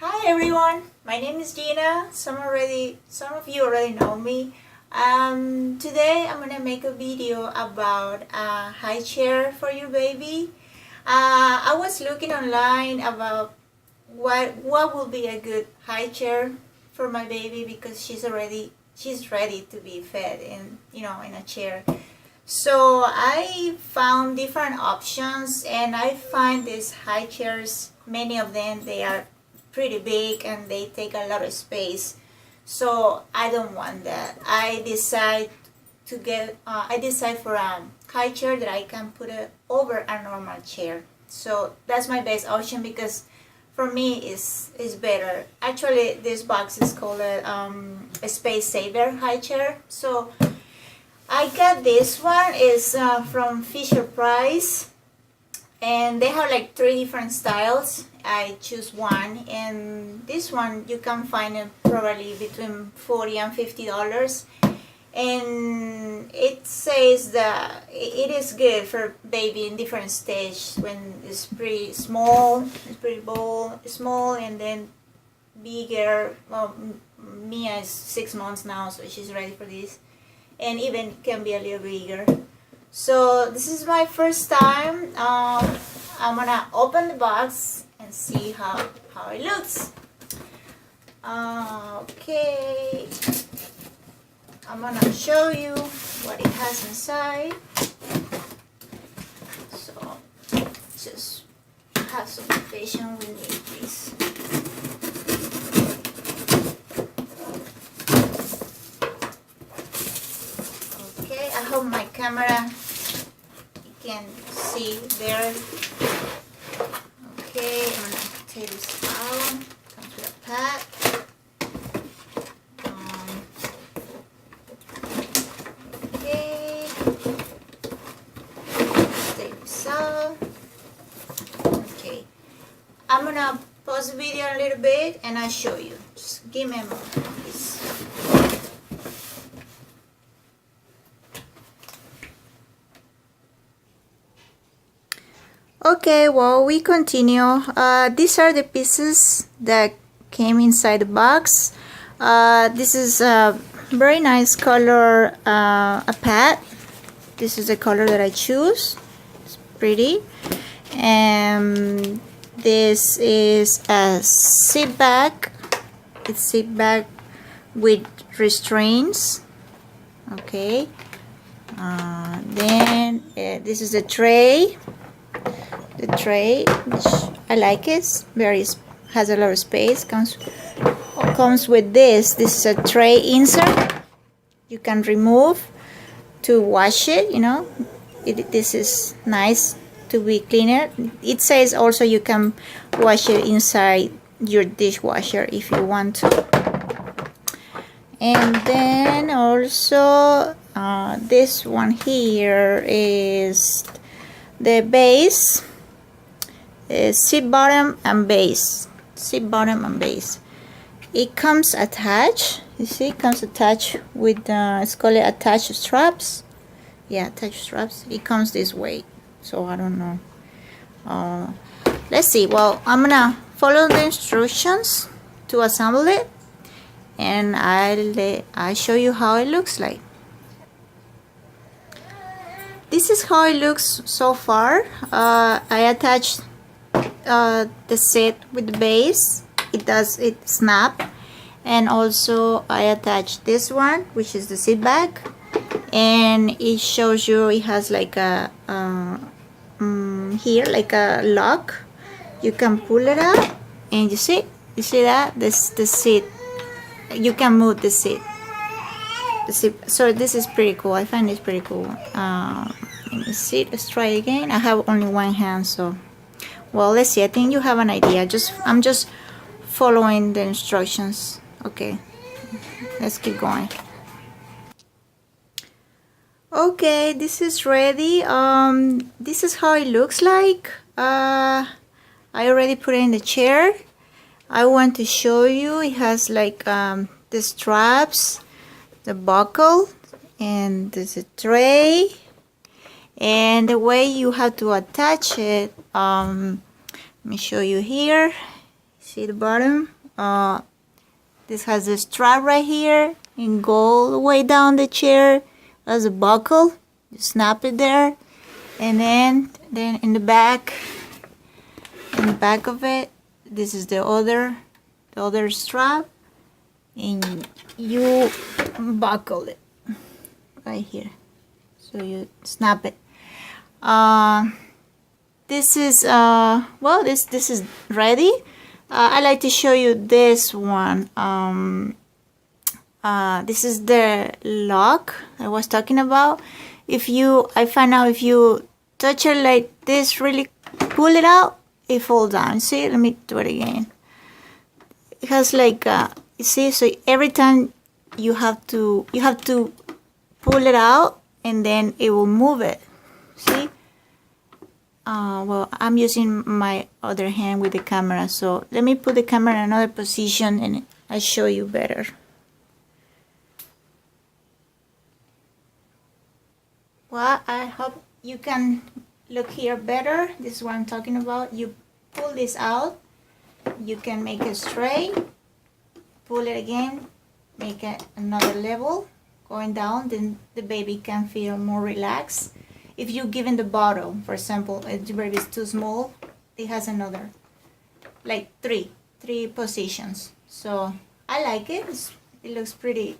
Hi everyone, my name is Gina. Some of you already know me. Today I'm gonna make a video about a high chair for your baby. I was looking online about what will be a good high chair for my baby because she's ready to be fed in a chair. So I found different options and I find these high chairs, many of them they are pretty big and they take a lot of space, so I don't want that. I decide for a high chair that I can put it over a normal chair. So that's my best option because for me is better. Actually, this box is called a space saver high chair. So I got this one is from Fisher Price, and they have like 3 different styles. I choose one, and this one you can find it probably between $40 and $50, and it says that it is good for baby in different stage, when it's pretty small, small, and then bigger. Well, Mia is 6 months now, so she's ready for this, and even can be a little bigger. So this is my first time. I'm gonna open the box and see how it looks. Okay, I'm gonna show you what it has inside. So just have some patience with me, please. Okay, I hope my camera you can see there. Okay, I'm gonna take this out. Comes with a pack. Okay, take this out. Okay, I'm gonna pause the video a little bit and I'll show you. Just give me a moment, please. Okay, well, we continue. These are the pieces that came inside the box. This is a very nice color, a pad. This is the color that I choose. It's pretty. And this is a seat back. It's seat back with restraints. Okay. Then this is the tray. The tray, which I like it, has a lot of space. Comes with this. This is a tray insert. You can remove to wash it. This is nice to be cleaner. It says also you can wash it inside your dishwasher if you want to. And then also this one here is the base. Seat bottom and base. It comes attached. You see, it comes attached with it's called attached straps. Yeah, attached straps. It comes this way. So I don't know. Let's see. Well, I'm gonna follow the instructions to assemble it, and I'll show you how it looks like. This is how it looks so far. I attached the seat with the base. It snap, and also I attached this one, which is the seat back, and it shows you it has like a here like a lock. You can pull it up, and you see that this the seat. You can move the seat. So this is pretty cool. I find this pretty cool. Let me see. Let's try again. I have only one hand, so well, let's see. I think you have an idea. I'm just following the instructions. Okay, let's keep going. Okay, this is ready. This is how it looks like. I already put it in the chair. I want to show you. It has like the straps, the buckle, and there's a tray, and the way you have to attach it, let me show you here. See the bottom? This has a strap right here and go all the way down the chair as a buckle. You snap it there, and then in the back of it, this is the other strap, and you buckle it right here. So you snap it. This is well, this is ready. I like to show you this one. This is the lock I was talking about. I find out if you touch it like this, really pull it out, it falls down. See, let me do it again. It has like you see, so every time you have to pull it out, and then it will move it. See? Well, I'm using my other hand with the camera, so let me put the camera in another position and I'll show you better. Well, I hope you can look here better. This is what I'm talking about. You pull this out, you can make it straight, pull it again, make it another level, going down, then the baby can feel more relaxed. If you give in the bottle, for example, if the baby is too small, it has another, like three positions. So I like it. It looks pretty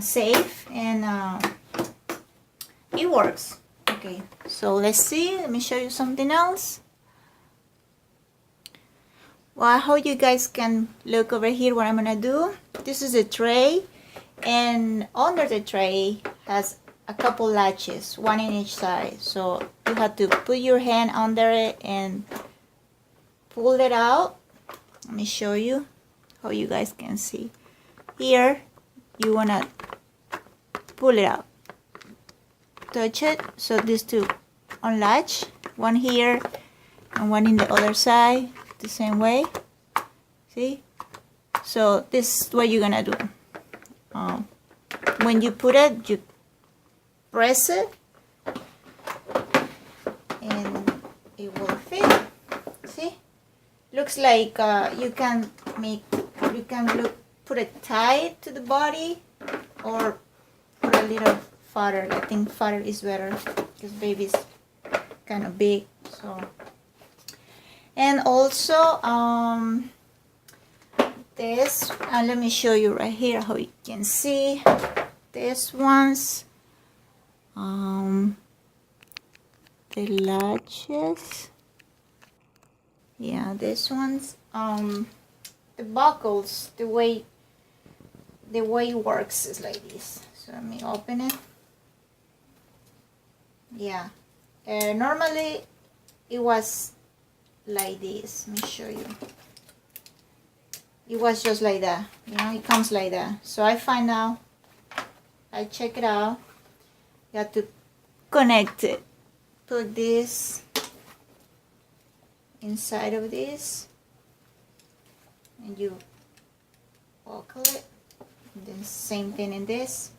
safe, and it works. Okay, so let's see. Let me show you something else. Well, I hope you guys can look over here what I'm gonna do. This is a tray, and under the tray has a couple latches, one in each side. So you have to put your hand under it and pull it out. Let me show you how you guys can see. Here, you wanna pull it out. Touch it, so these two unlatch, one here and one in the other side, the same way. See? So this is what you're gonna do. When you put it, you press it and it will fit. See? Looks like you can put it tight to the body, or put a little farther. I think farther is better because baby's kind of big. So, and also this, and let me show you right here how you can see this one's the latches. Yeah, this one's the buckles, the way it works is like this. So let me open it. Yeah, normally it was like this. Let me show you. It was just like that, you know, it comes like that. So I find out, I check it out, you have to connect it. Put this inside of this, and you buckle it, and then same thing in this.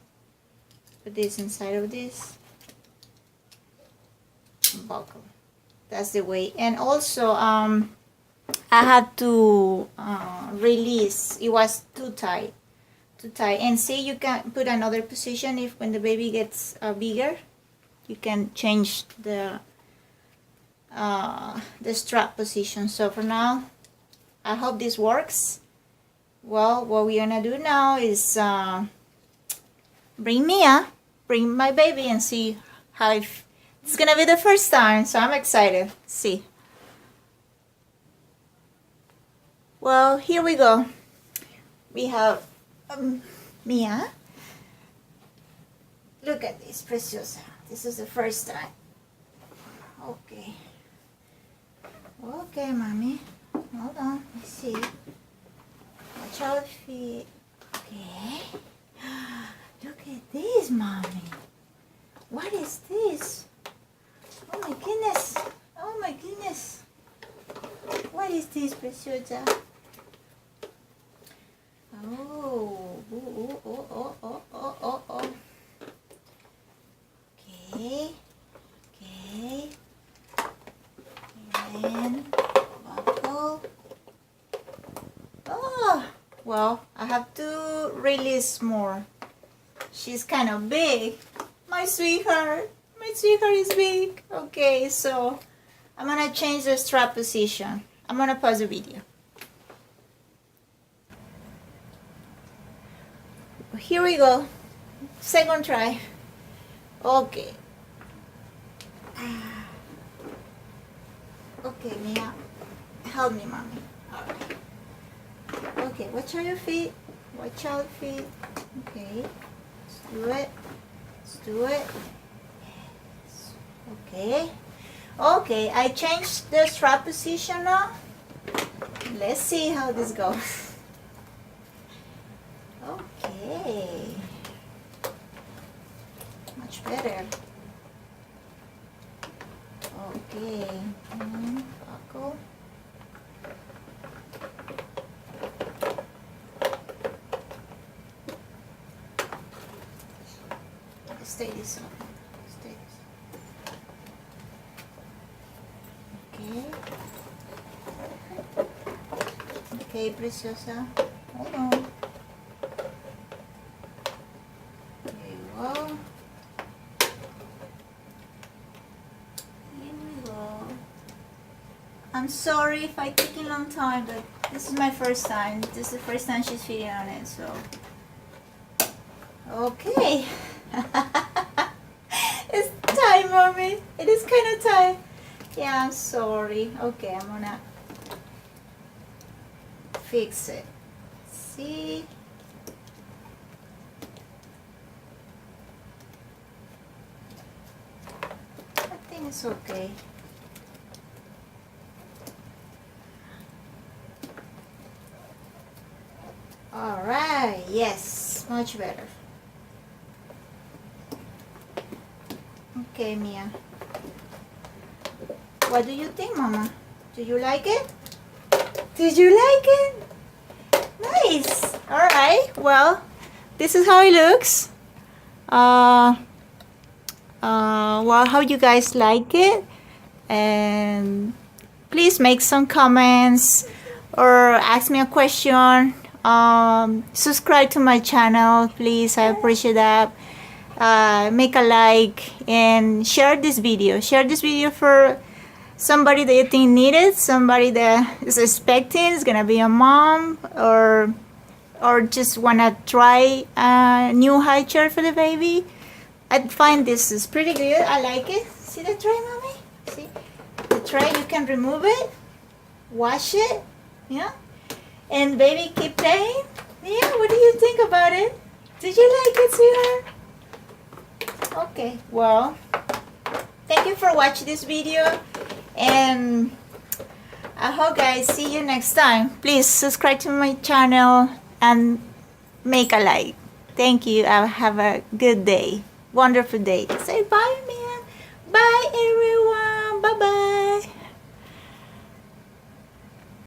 Put this inside of this, buckle. That's the way. And also I had to release. It was too tight, and see, you can put another position. If when the baby gets bigger, you can change the strap position. So for now, I hope this works. Well, what we're gonna do now is bring my baby, and see how it's gonna be the first time. So I'm excited. See. Well, here we go. We have Mia. Look at this, Preciosa. This is the first time. Okay. Okay, mommy. Hold on. Let's see. Watch out feet. Okay. Look at this, mommy. What is this? Oh my goodness. Oh my goodness. What is this, Preciosa? Oh, oh, oh, oh, oh, oh, oh, oh. Okay, okay. And buckle. well, I have to release more. She's kind of big. My sweetheart is big. Okay, so I'm gonna change the strap position. I'm gonna pause the video. Here we go. Second try. Okay. Okay, Mia. Help me, mommy. Alright. Okay, watch out your feet. Watch out feet. Okay. Let's do it. Let's do it. Yes. Okay. Okay, I changed the strap position now. Let's see how this goes. Okay. Much better. Okay. Buckle. Stay this up. Stay this. Okay. Okay, preciosa. Hold on. There you go. Here we go. I'm sorry if I take a long time, but this is my first time. This is the first time she's feeding on it, so. Okay. It's time, mommy. It is kind of time. Yeah, I'm sorry. Okay, I'm gonna fix it. See? I think it's okay. Alright, yes, much better. Okay, Mia. What do you think, Mama? Do you like it? Did you like it? Nice. Alright, well, this is how it looks. Well, how you guys like it? And please make some comments or ask me a question. Subscribe to my channel, please. I appreciate that. Make a like and share this video. Share this video for somebody that you think needed, somebody that is expecting, is gonna be a mom, or just wanna try a new high chair for the baby. I find this is pretty good. I like it. See the tray, mommy? See the tray? You can remove it, wash it, yeah, and baby keep playing. Yeah, what do you think about it? Did you like it, sweetheart? Okay, well, thank you for watching this video, and I hope guys see you next time. Please subscribe to my channel and make a like. Thank you. Have a good day, wonderful day. Say bye, man. Bye, everyone. Bye bye.